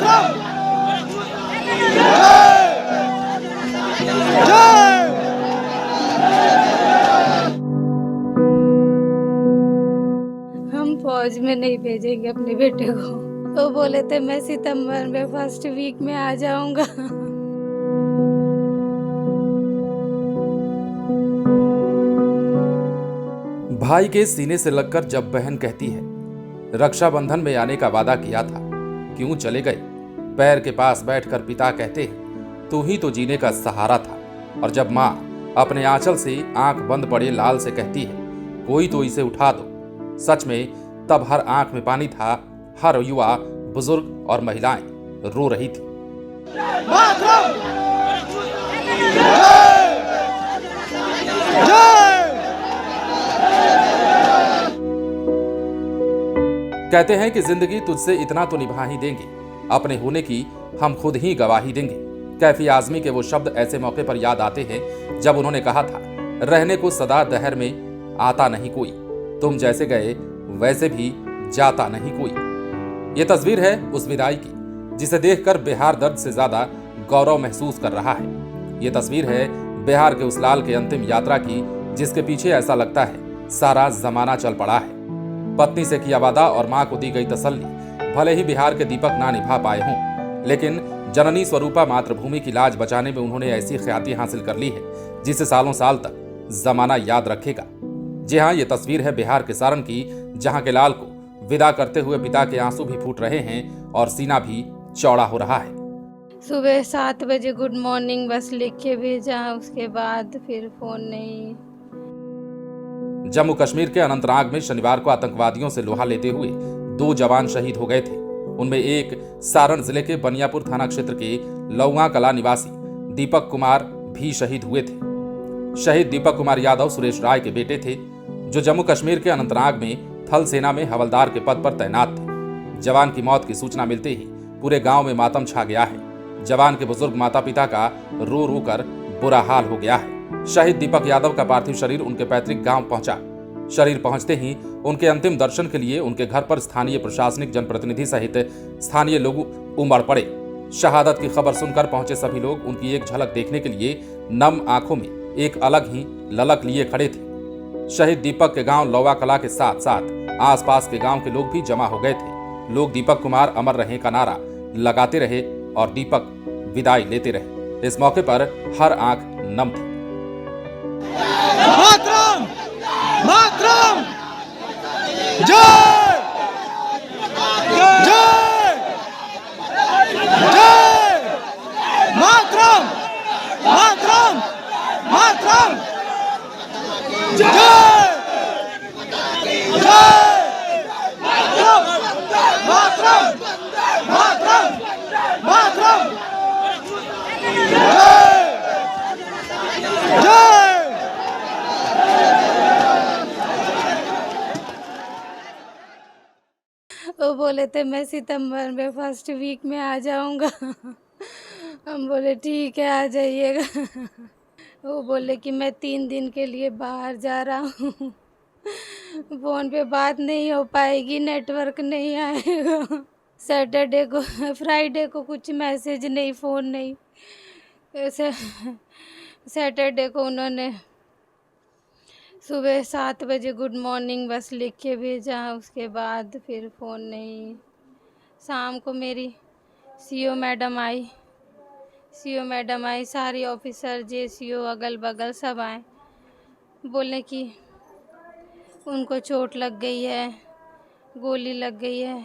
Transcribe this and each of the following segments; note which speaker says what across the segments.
Speaker 1: हम फौज में नहीं भेजेंगे अपने बेटे को। तो बोले थे मैं सितंबर में फर्स्ट वीक में आ जाऊंगा।
Speaker 2: भाई के सीने से लगकर जब बहन कहती है रक्षाबंधन में आने का वादा किया था, क्यों चले गए। पैर के पास बैठकर पिता कहते हैं तू ही तो जीने का सहारा था। और जब माँ अपने आंचल से आंख बंद पड़े लाल से कहती है कोई तो इसे उठा दो। सच में तब हर आंख में पानी था, हर युवा, बुजुर्ग और महिलाएं रो रही थी। कहते हैं कि जिंदगी तुझसे इतना तो निभा ही देंगे, अपने होने की हम खुद ही गवाही देंगे। कैफी आजमी के वो शब्द ऐसे मौके पर याद आते हैं जब उन्होंने कहा था रहने को सदा दहर में आता नहीं कोई, तुम जैसे गए वैसे भी जाता नहीं कोई। ये तस्वीर है उस विदाई की जिसे देखकर बिहार दर्द से ज्यादा गौरव महसूस कर रहा है। ये तस्वीर है बिहार के उस लाल के अंतिम यात्रा की जिसके पीछे ऐसा लगता है सारा जमाना चल पड़ा है। पत्नी से किया वादा और मां को दी गई तसल्ली भले ही बिहार के दीपक ना निभा पाए हों, लेकिन जननी स्वरूपा मातृभूमि की लाज बचाने में उन्होंने ऐसी ख्याति हासिल कर ली है जिसे सालों साल तक जमाना याद रखेगा। जी हाँ, ये तस्वीर है बिहार के सारण की, जहां के लाल को विदा करते हुए पिता के आंसू भी फूट रहे हैं और सीना भी चौड़ा हो रहा है।
Speaker 1: सुबह 7 बजे गुड मॉर्निंग बस लिख के भेजा, उसके बाद फिर फोन नहीं।
Speaker 2: जम्मू कश्मीर के अनंतनाग में शनिवार को आतंकवादियों से लोहा लेते हुए 2 जवान शहीद हो गए थे। उनमें एक सारण जिले के बनियापुर थाना क्षेत्र के लौंगा कला निवासी दीपक कुमार भी शहीद हुए थे। शहीद दीपक कुमार यादव सुरेश राय के बेटे थे, जो जम्मू कश्मीर के अनंतनाग में थल सेना में हवलदार के पद पर तैनात थे। जवान की मौत की सूचना मिलते ही पूरे गांव में मातम छा गया है। जवान के बुजुर्ग माता पिता का रो रो कर बुरा हाल हो गया है। शहीद दीपक यादव का पार्थिव शरीर उनके पैतृक गांव पहुंचा। शरीर पहुंचते ही उनके अंतिम दर्शन के लिए उनके घर पर स्थानीय प्रशासनिक जनप्रतिनिधि सहित स्थानीय लोग उमड़ पड़े। शहादत की खबर सुनकर पहुंचे सभी लोग उनकी एक झलक देखने के लिए नम आंखों में एक अलग ही ललक लिए खड़े थे। शहीद दीपक के गांव लौवा कला के साथ साथ आसपास के गांव के लोग भी जमा हो गए थे। लोग दीपक कुमार अमर रहे का नारा लगाते रहे और दीपक विदाई लेते रहे। इस मौके पर हर आंख नम थी।
Speaker 3: मातरम! मातरम! जय! जय! जय! मातरम! मातरम! मातरम! जय! जय! मातरम! मातरम! मातरम! जय! जय!
Speaker 1: वो बोले थे मैं सितंबर में फर्स्ट वीक में आ जाऊंगा। हम बोले ठीक है आ जाइएगा। वो बोले कि मैं 3 दिन के लिए बाहर जा रहा हूँ, फ़ोन पे बात नहीं हो पाएगी, नेटवर्क नहीं आएगा। सैटरडे को फ्राइडे को कुछ मैसेज नहीं, फ़ोन नहीं। ऐसे सैटरडे को उन्होंने सुबह 7 बजे गुड मॉर्निंग बस लिख के भेजा, उसके बाद फिर फ़ोन नहीं। शाम को मेरी सीओ मैडम आई, सारी ऑफिसर जेसीओ अगल बगल सब आए, बोले कि उनको चोट लग गई है, गोली लग गई है,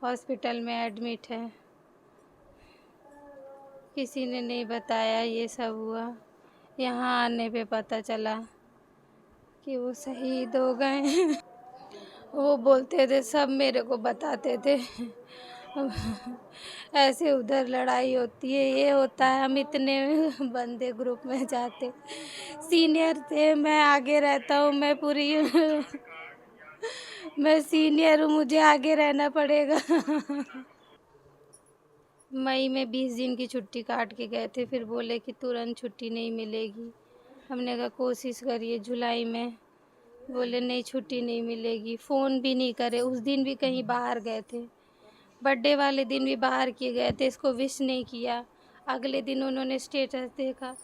Speaker 1: हॉस्पिटल में एडमिट है। किसी ने नहीं बताया ये सब हुआ। यहाँ आने पे पता चला कि वो शहीद हो गए। वो बोलते थे, सब मेरे को बताते थे ऐसे उधर लड़ाई होती है, ये होता है। हम इतने बंदे ग्रुप में जाते, सीनियर थे, मैं आगे रहता हूँ, मैं सीनियर हूँ, मुझे आगे रहना पड़ेगा। मई में 20 दिन की छुट्टी काट के गए थे, फिर बोले कि तुरंत छुट्टी नहीं मिलेगी। हमने कहा कोशिश करिए जुलाई में, बोले नहीं छुट्टी नहीं मिलेगी। फ़ोन भी नहीं करे, उस दिन भी कहीं बाहर गए थे, बर्थडे वाले दिन भी बाहर किए गए थे, इसको विश नहीं किया। अगले दिन उन्होंने स्टेटस देखा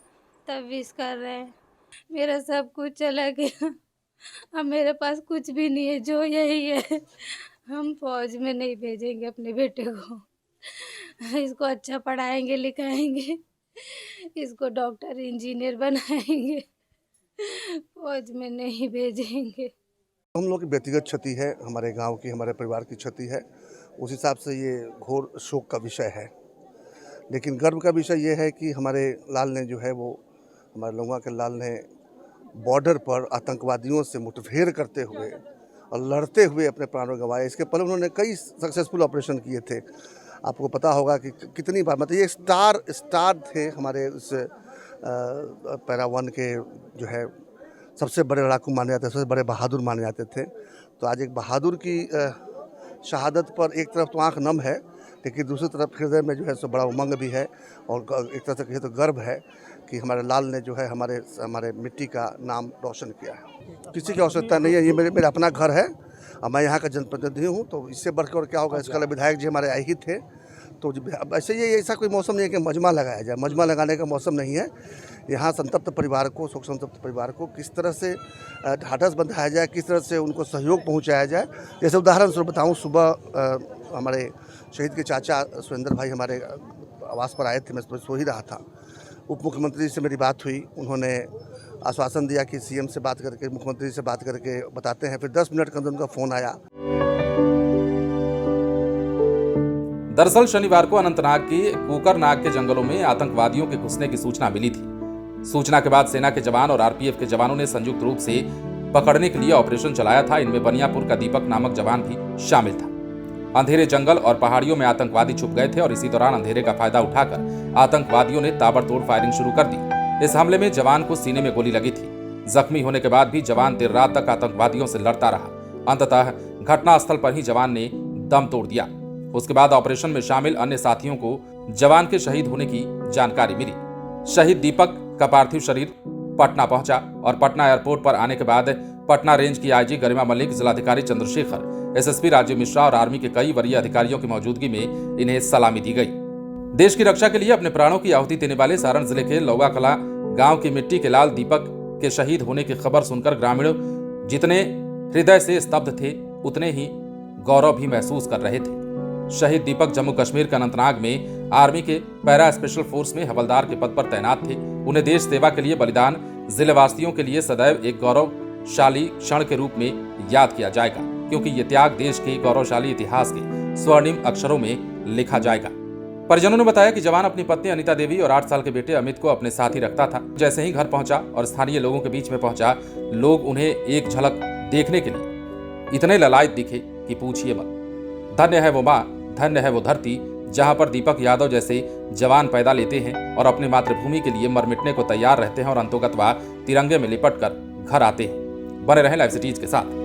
Speaker 1: तब विश कर रहे हैं। मेरा सब कुछ चला गया, अब मेरे पास कुछ भी नहीं है, जो यही है। हम फौज में नहीं भेजेंगे अपने बेटे को, इसको अच्छा पढ़ाएंगे लिखाएंगे, इसको डॉक्टर इंजीनियर बनाएंगे, फौज में नहीं भेजेंगे।
Speaker 4: हम लोग की व्यक्तिगत क्षति है, हमारे गांव की, हमारे परिवार की क्षति है। उस हिसाब से ये घोर शोक का विषय है। लेकिन गर्व का विषय ये है कि हमारे लाल ने जो है वो, हमारे लौंगा के लाल ने बॉर्डर पर आतंकवादियों से मुठभेड़ करते हुए और लड़ते हुए अपने प्राणों गंवाए। इसके पहले उन्होंने कई सक्सेसफुल ऑपरेशन किए थे। आपको पता होगा कि कितनी बार, मतलब ये स्टार थे हमारे उस पैरा वन के जो है सबसे बड़े लड़ाकू माने जाते थे, सबसे बड़े बहादुर माने जाते थे। तो आज एक बहादुर की शहादत पर एक तरफ तो आंख नम है, लेकिन दूसरी तरफ हृदय में जो है सो बड़ा उमंग भी है और एक तरह से कहे तो गर्व है कि हमारे लाल ने जो है हमारे मिट्टी का नाम रोशन किया है। किसी की आवश्यकता नहीं है, ये मेरा अपना घर है और मैं यहाँ का जनप्रतिनिधि हूँ, तो इससे बढ़कर क्या होगा। इसका विधायक जी हमारे आए ही थे, तो अब ऐसे ये ऐसा कोई मौसम नहीं है कि मजमा लगाया जाए। मजमा लगाने का मौसम नहीं है। यहाँ संतप्त परिवार को, शोक संतप्त परिवार को किस तरह से ढाढ़स बंधाया जाए, किस तरह से उनको सहयोग पहुँचाया जाए। जैसे उदाहरण स्वरूप बताऊँ, सुबह हमारे शहीद के चाचा सुरेंद्र भाई हमारे आवास पर आए थे, मैं सो ही रहा था। उप मुख्यमंत्री से मेरी बात हुई, उन्होंने आश्वासन दिया कि सीएम से बात करके, मुख्यमंत्री से बात करके बताते हैं। फिर 10 मिनट के अंदर उनका फ़ोन आया।
Speaker 2: दरअसल शनिवार को अनंतनाग की कोकरनाग के जंगलों में आतंकवादियों के घुसने की सूचना मिली थी। सूचना के बाद सेना के जवान और आरपीएफ के जवानों ने संयुक्त रूप से पकड़ने के लिए ऑपरेशन चलाया था। इनमें बनियापुर का दीपक नामक जवान भी शामिल था। अंधेरे जंगल और पहाड़ियों में आतंकवादी छुप गए थे और इसी दौरान अंधेरे का फायदा उठाकर आतंकवादियों ने ताबड़तोड़ फायरिंग शुरू कर दी। इस हमले में जवान को सीने में गोली लगी थी। जख्मी होने के बाद भी जवान देर रात तक आतंकवादियों से लड़ता रहा। अंततः घटनास्थल पर ही जवान ने दम तोड़ दिया। उसके बाद ऑपरेशन में शामिल अन्य साथियों को जवान के शहीद होने की जानकारी मिली। शहीद दीपक का पार्थिव शरीर पटना पहुंचा और पटना एयरपोर्ट पर आने के बाद पटना रेंज की आईजी गरिमा मलिक, जिलाधिकारी चंद्रशेखर, एसएसपी राजीव मिश्रा और आर्मी के कई वरीय अधिकारियों की मौजूदगी में इन्हें सलामी दी गई। देश की रक्षा के लिए अपने प्राणों की आहुति देने वाले सारण जिले के लौगा कला गांव की मिट्टी के लाल दीपक के शहीद होने की खबर सुनकर ग्रामीण जितने हृदय से स्तब्ध थे, उतने ही गौरव भी महसूस कर रहे थे। शहीद दीपक जम्मू कश्मीर के अनंतनाग में आर्मी के पैरा स्पेशल फोर्स में हवलदार के पद पर तैनात थे। उन्हें देश सेवा के लिए बलिदान जिलेवासियों के लिए सदैव एक गौरवशाली क्षण के रूप में याद किया जाएगा, क्योंकि ये त्याग देश के गौरवशाली इतिहास के स्वर्णिम अक्षरों में लिखा जाएगा। परिजनों ने बताया कि जवान अपनी पत्नी अनिता देवी और 8 साल के बेटे अमित को अपने साथ ही रखता था। जैसे ही घर पहुंचा और स्थानीय लोगों के बीच में पहुंचा, लोग उन्हें एक झलक देखने के लिए इतने ललायत दिखे कि पूछिए मत। धन्य है वो माँ, धन्य है वो धरती, जहां पर दीपक यादव जैसे जवान पैदा लेते हैं और अपनी मातृभूमि के लिए मर मिटने को तैयार रहते हैं और अंतोगत्वा तिरंगे में लिपट कर घर आते हैं। बने रहें लाइव सिटीज के साथ।